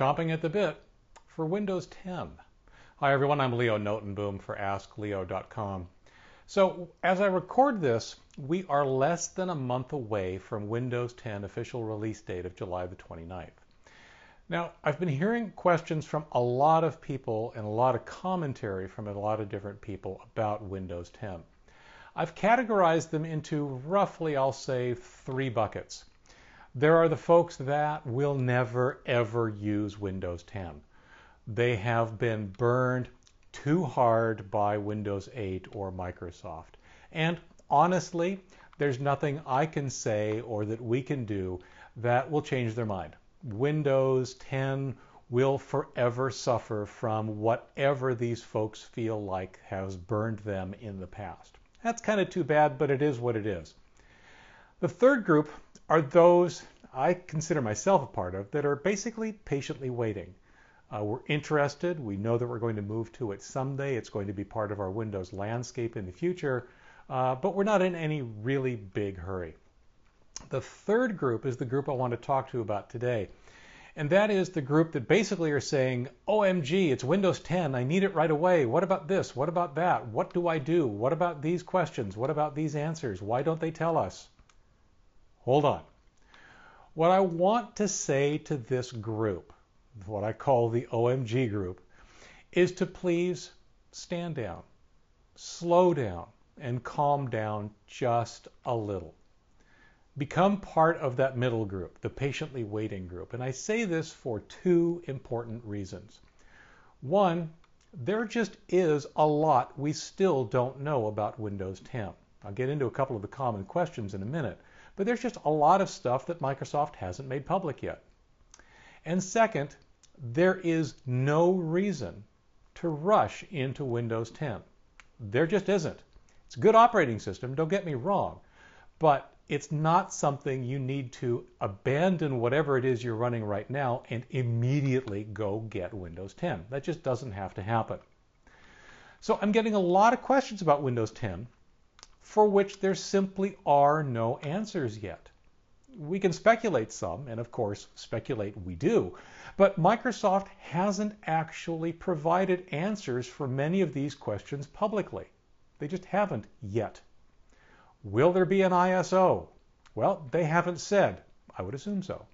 chomping at the bit for Windows 10. Hi everyone, I'm Leo Notenboom for AskLeo.com. So as I record this, we are less than a month away from Windows 10 official release date of July the 29th. Now, I've been hearing questions from a lot of people and a lot of commentary from a lot of different people about Windows 10. I've categorized them into roughly, I'll say, 3 buckets. There are the folks that will never ever use Windows 10. They have been burned too hard by Windows 8 or Microsoft. And honestly, there's nothing I can say or that we can do that will change their mind. Windows 10 will forever suffer from whatever these folks feel like has burned them in the past. That's kind of too bad, but it is what it is. The third group are those I consider myself a part of that are basically patiently waiting. We're interested. We know that we're going to move to it someday. It's going to be part of our Windows landscape in the future, but we're not in any really big hurry. The third group is the group I want to talk to you about today, and that is the group that basically are saying, OMG, it's Windows 10. I need it right away. What about this? What about that? What do I do? What about these questions? What about these answers? Why don't they tell us? Hold on. What I want to say to this group, what I call the OMG group, is to please stand down, slow down, and calm down just a little. Become part of that middle group, the patiently waiting group. And I say this for 2 important reasons. One, there just is a lot we still don't know about Windows 10. I'll get into a couple of the common questions in a minute, but there's just a lot of stuff that Microsoft hasn't made public yet. And second, there is no reason to rush into Windows 10. There just isn't. It's a good operating system, don't get me wrong, but it's not something you need to abandon whatever it is you're running right now and immediately go get Windows 10. That just doesn't have to happen. So I'm getting a lot of questions about Windows 10 for which there simply are no answers yet. We can speculate some, and of course, speculate we do, but Microsoft hasn't actually provided answers for many of these questions publicly. They just haven't yet. Will there be an ISO? Well, they haven't said. I would assume so.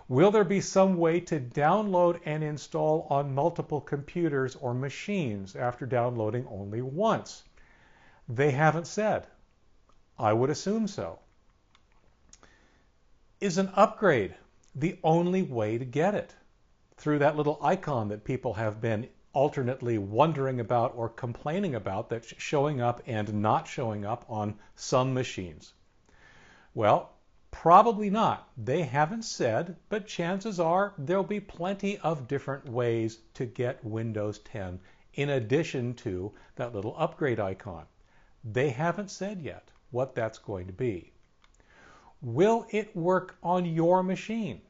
Will there be some way to download and install on multiple computers or machines after downloading only once? They haven't said. I would assume so. Is an upgrade the only way to get it? Through that little icon that people have been alternately wondering about or complaining about that's showing up and not showing up on some machines? Well, probably not. They haven't said, but chances are there'll be plenty of different ways to get Windows 10 in addition to that little upgrade icon. They haven't said yet what that's going to be. Will it work on your machine?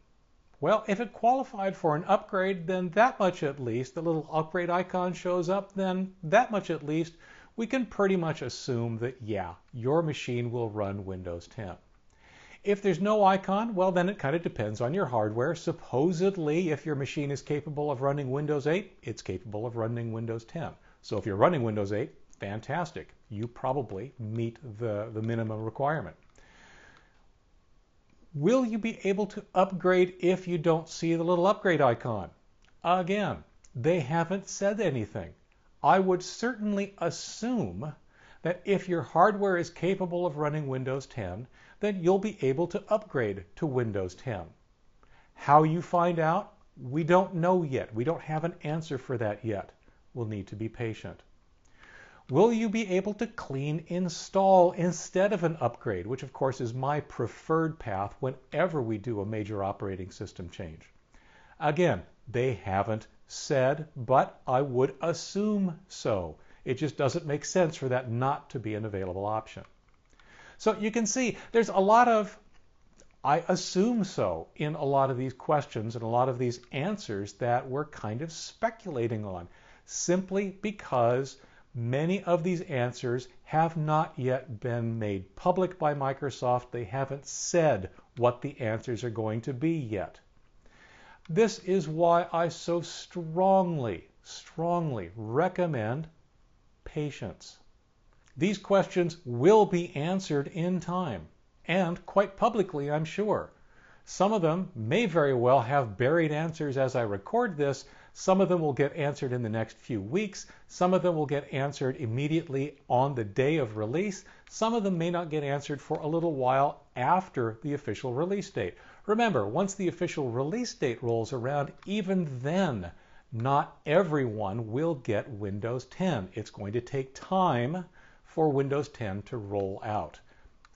Well, if it qualified for an upgrade, then that much at least, the little upgrade icon shows up, then that much at least, we can pretty much assume that, yeah, your machine will run Windows 10. If there's no icon, well, then it kind of depends on your hardware. Supposedly, if your machine is capable of running Windows 8, it's capable of running Windows 10. So if you're running Windows 8, fantastic. You probably meet the minimum requirement. Will you be able to upgrade if you don't see the little upgrade icon? Again, they haven't said anything. I would certainly assume that if your hardware is capable of running Windows 10, then you'll be able to upgrade to Windows 10. How you find out? We don't know yet. We don't have an answer for that yet. We'll need to be patient. Will you be able to clean install instead of an upgrade, which of course is my preferred path whenever we do a major operating system change? Again, they haven't said, but I would assume so. It just doesn't make sense for that not to be an available option. So you can see there's a lot of I assume so in a lot of these questions and a lot of these answers that we're kind of speculating on, simply because many of these answers have not yet been made public by Microsoft. They haven't said what the answers are going to be yet. This is why I so strongly recommend patience. These questions will be answered in time, and quite publicly, I'm sure. Some of them may very well have buried answers as I record this. Some of them will get answered in the next few weeks. Some of them will get answered immediately on the day of release. Some of them may not get answered for a little while after the official release date. Remember, once the official release date rolls around, even then, not everyone will get Windows 10. It's going to take time for Windows 10 to roll out.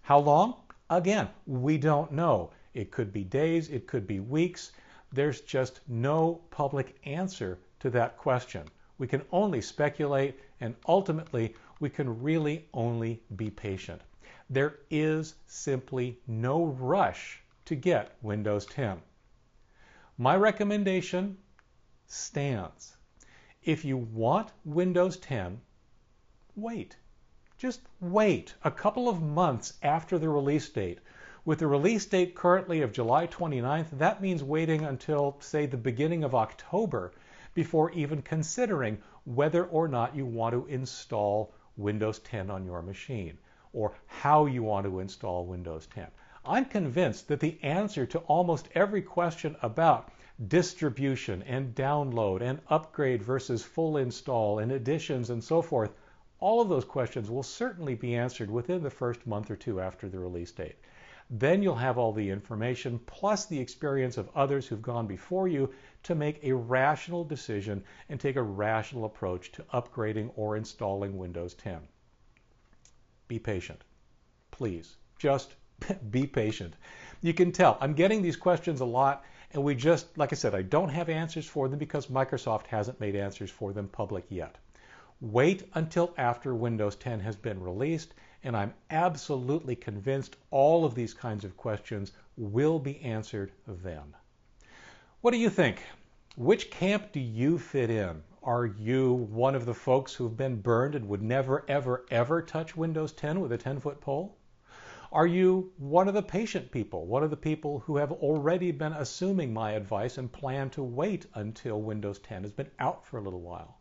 How long? Again, we don't know. It could be days, it could be weeks. There's just no public answer to that question. We can only speculate, and ultimately, we can really only be patient. There is simply no rush to get Windows 10. My recommendation stands. If you want Windows 10, wait. Just wait a couple of months after the release date. With the release date currently of July 29th, that means waiting until, say, the beginning of October before even considering whether or not you want to install Windows 10 on your machine, or how you want to install Windows 10. I'm convinced that the answer to almost every question about distribution and download and upgrade versus full install and additions and so forth, all of those questions will certainly be answered within the first month or two after the release date. Then you'll have all the information plus the experience of others who've gone before you to make a rational decision and take a rational approach to upgrading or installing Windows 10. Be patient. Please, just be patient. You can tell I'm getting these questions a lot, and we just, like I said, I don't have answers for them because Microsoft hasn't made answers for them public yet. Wait until after Windows 10 has been released, and I'm absolutely convinced all of these kinds of questions will be answered then. What do you think? Which camp do you fit in? Are you one of the folks who've been burned and would never, ever, ever touch Windows 10 with a 10-foot pole? Are you one of the patient people, one of the people who have already been assuming my advice and plan to wait until Windows 10 has been out for a little while?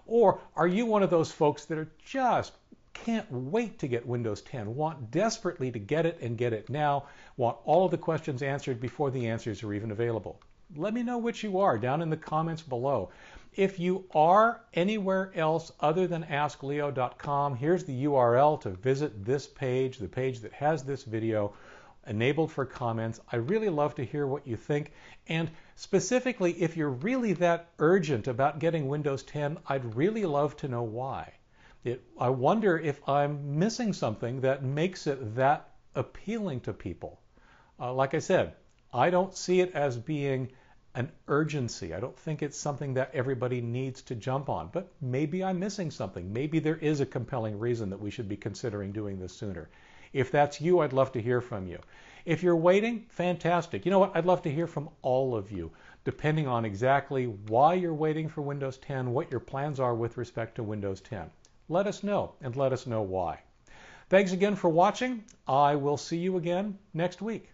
Or are you one of those folks that are just can't wait to get Windows 10, want desperately to get it and get it now, want all of the questions answered before the answers are even available? Let me know which you are down in the comments below. If you are anywhere else other than AskLeo.com, here's the URL to visit this page, the page that has this video enabled for comments. I really love to hear what you think, and specifically if you're really that urgent about getting Windows 10, I'd really love to know why. I wonder if I'm missing something that makes it that appealing to people. Like I said, I don't see it as being an urgency. I don't think it's something that everybody needs to jump on, but maybe I'm missing something. Maybe there is a compelling reason that we should be considering doing this sooner. If that's you, I'd love to hear from you. If you're waiting, fantastic. You know what? I'd love to hear from all of you, depending on exactly why you're waiting for Windows 10, what your plans are with respect to Windows 10. Let us know, and let us know why. Thanks again for watching. I will see you again next week.